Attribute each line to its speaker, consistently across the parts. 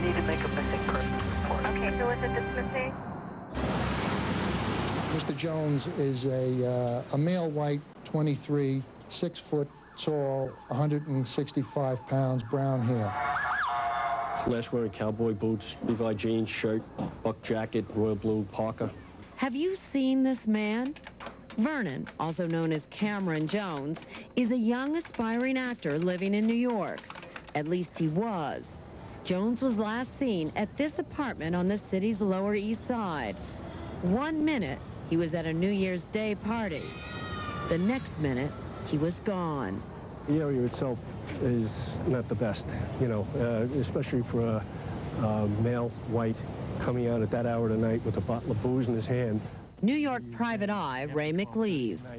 Speaker 1: need to make a missing persons report.
Speaker 2: Okay, who is it that's missing?
Speaker 3: Mr. Jones is a male white, 23, 6 foot tall, 165 pounds, brown hair.
Speaker 4: Last wearing cowboy boots, Levi jeans, shirt, buck jacket, royal blue parka.
Speaker 5: Have you seen this man? Vernon, also known as Cameron Jones, is a young aspiring actor living in New York. At least he was. Jones was last seen at this apartment on the city's Lower East Side. 1 minute, he was at a New Year's Day party. The next minute, he was gone.
Speaker 4: The area itself is not the best, you know, especially for a male white coming out at that hour of the night with a bottle of booze in his hand.
Speaker 5: New York private eye Ray McLeese.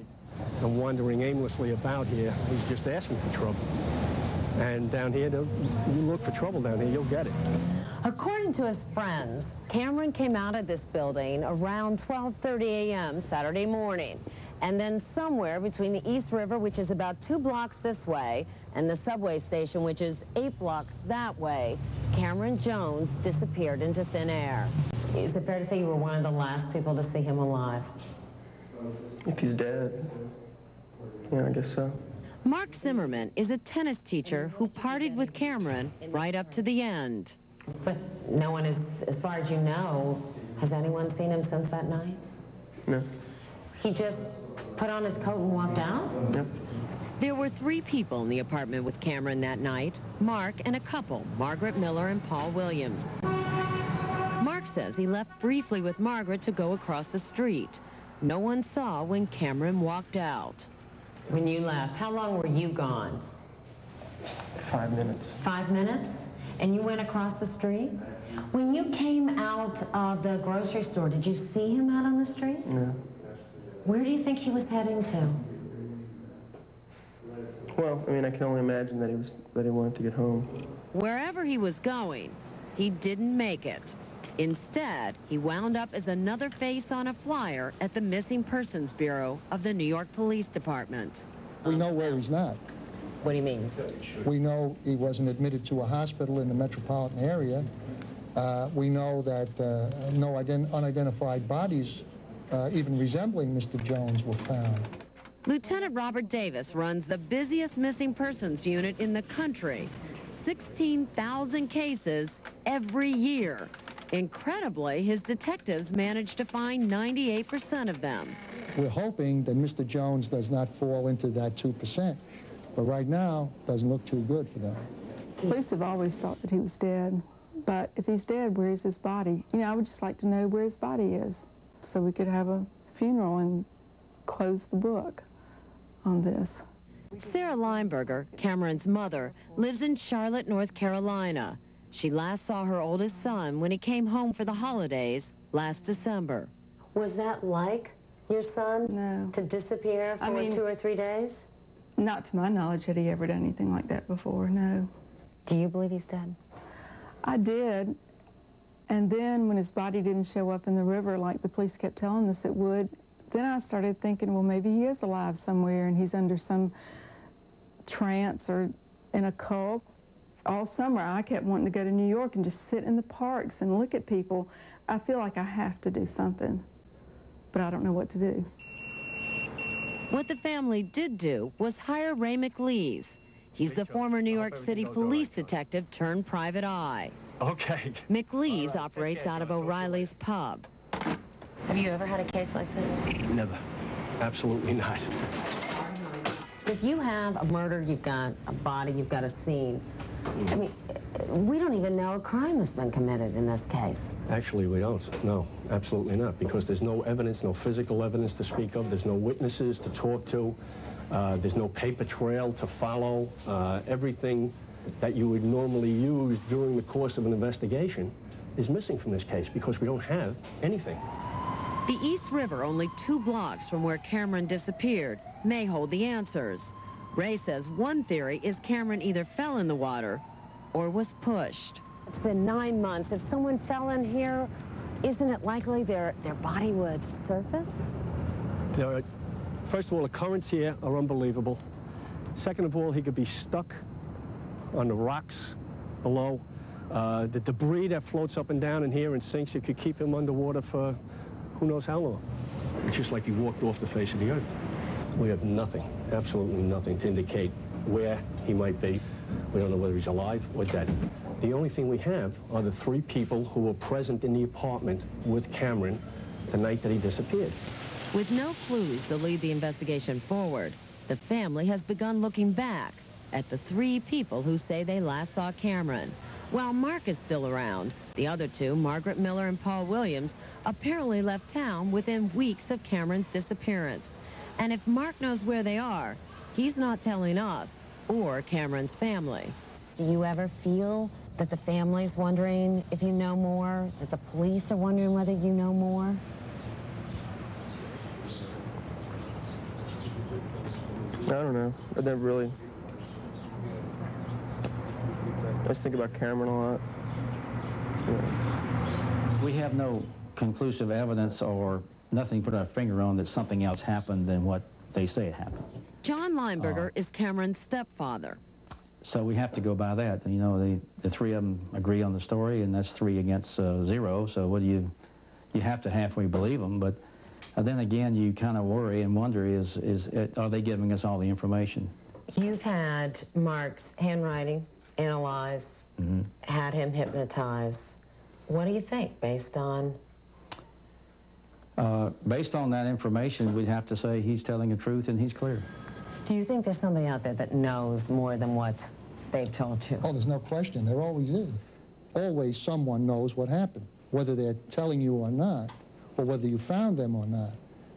Speaker 4: And wandering aimlessly about here, he's just asking for trouble. And down here, you look for trouble down here, you'll get it.
Speaker 5: According to his friends, Cameron came out of this building around 12:30 a.m. Saturday morning. And then somewhere between the East River, which is about 2 blocks this way, and the subway station, which is 8 blocks that way, Cameron Jones disappeared into thin air. Is it fair to say you were one of the last people to see him alive?
Speaker 6: If he's dead, yeah, I guess so.
Speaker 5: Mark Zimmerman is a tennis teacher who partied with Cameron right up to the end. But no one is, as far as you know, has anyone seen him since that night?
Speaker 6: No.
Speaker 5: He just put on his coat and walked out?
Speaker 6: Yep.
Speaker 5: There were 3 people in the apartment with Cameron that night, Mark and a couple, Margaret Miller and Paul Williams. Mark says he left briefly with Margaret to go across the street. No one saw when Cameron walked out. When you left, how long were you gone?
Speaker 6: 5 minutes.
Speaker 5: 5 minutes? And you went across the street? When you came out of the grocery store, did you see him out on the street?
Speaker 6: No.
Speaker 5: Where do you think he was heading to?
Speaker 6: Well, I mean, I can only imagine that he wanted to get home.
Speaker 5: Wherever he was going, he didn't make it. Instead, he wound up as another face on a flyer at the Missing Persons Bureau of the New York Police Department.
Speaker 3: We know where he's not.
Speaker 5: What do you mean?
Speaker 3: We know he wasn't admitted to a hospital in the metropolitan area. We know that no unidentified bodies, even resembling Mr. Jones, were found.
Speaker 5: Lieutenant Robert Davis runs the busiest missing persons unit in the country. 16,000 cases every year. Incredibly, his detectives managed to find 98% of them.
Speaker 3: We're hoping that Mr. Jones does not fall into that 2%, but right now, doesn't look too good for that.
Speaker 7: Police have always thought that he was dead, but if he's dead, where's his body? You know, I would just like to know where his body is so we could have a funeral and close the book on this.
Speaker 5: Sarah Lineberger, Cameron's mother, lives in Charlotte, North Carolina. She last saw her oldest son when he came home for the holidays last December. Was that like your son?
Speaker 7: No.
Speaker 5: To disappear for 2 or 3 days?
Speaker 7: Not to my knowledge had he ever done anything like that before, no.
Speaker 5: Do you believe he's dead?
Speaker 7: I did. And then when his body didn't show up in the river like the police kept telling us it would, then I started thinking, well, maybe he is alive somewhere and he's under some trance or in a cult. All summer, I kept wanting to go to New York and just sit in the parks and look at people. I feel like I have to do something, but I don't know what to do.
Speaker 5: What the family did do was hire Ray McLeese. He's the former New York City police detective turned private eye.
Speaker 4: Okay.
Speaker 5: McLeese operates out of O'Reilly's Pub. Have you ever had a case like this?
Speaker 4: Never. Absolutely not.
Speaker 5: If you have a murder, you've got a body, you've got a scene. I mean, we don't even know a crime has been committed in this case.
Speaker 4: Actually, we don't. No, absolutely not, because there's no evidence, no physical evidence to speak of. There's no witnesses to talk to. There's no paper trail to follow. Everything that you would normally use during the course of an investigation is missing from this case because we don't have anything.
Speaker 5: The East River, only 2 blocks from where Cameron disappeared, may hold the answers. Ray says one theory is Cameron either fell in the water or was pushed. It's been 9 months. If someone fell in here, isn't it likely their body would surface?
Speaker 4: First of all, the currents here are unbelievable. Second of all, he could be stuck on the rocks below. The debris that floats up and down in here and sinks, it could keep him underwater for who knows how long. It's just like he walked off the face of the earth. We have nothing, absolutely nothing to indicate where he might be. We don't know whether he's alive or dead. The only thing we have are the 3 people who were present in the apartment with Cameron the night that he disappeared.
Speaker 5: With no clues to lead the investigation forward, the family has begun looking back at the 3 people who say they last saw Cameron. While Mark is still around, the other 2, Margaret Miller and Paul Williams, apparently left town within weeks of Cameron's disappearance. And if Mark knows where they are, he's not telling us or Cameron's family. Do you ever feel that the family's wondering if you know more, that the police are wondering whether you know more?
Speaker 6: I don't know. I never really... I just think about Cameron a lot.
Speaker 2: We have no conclusive evidence or nothing to put our finger on that something else happened than what they say it happened.
Speaker 5: John Lineberger is Cameron's stepfather.
Speaker 2: So we have to go by that. You know, the 3 of them agree on the story, and that's 3 against 0. So what do you have to halfway believe them, but then again, you kind of worry and wonder, are they giving us all the information?
Speaker 5: You've had Mark's handwriting analyzed, had him hypnotized. What do you think, based on?
Speaker 2: Based on that information, we'd have to say he's telling the truth and he's clear.
Speaker 5: Do you think there's somebody out there that knows more than what they've told you?
Speaker 3: Oh, there's no question. There always is. Always someone knows what happened, whether they're telling you or not, or whether you found them or not.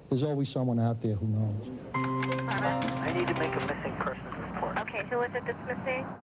Speaker 3: There's always someone out there who knows.
Speaker 1: I need to make a missing persons report.
Speaker 8: Okay, who is it that's missing?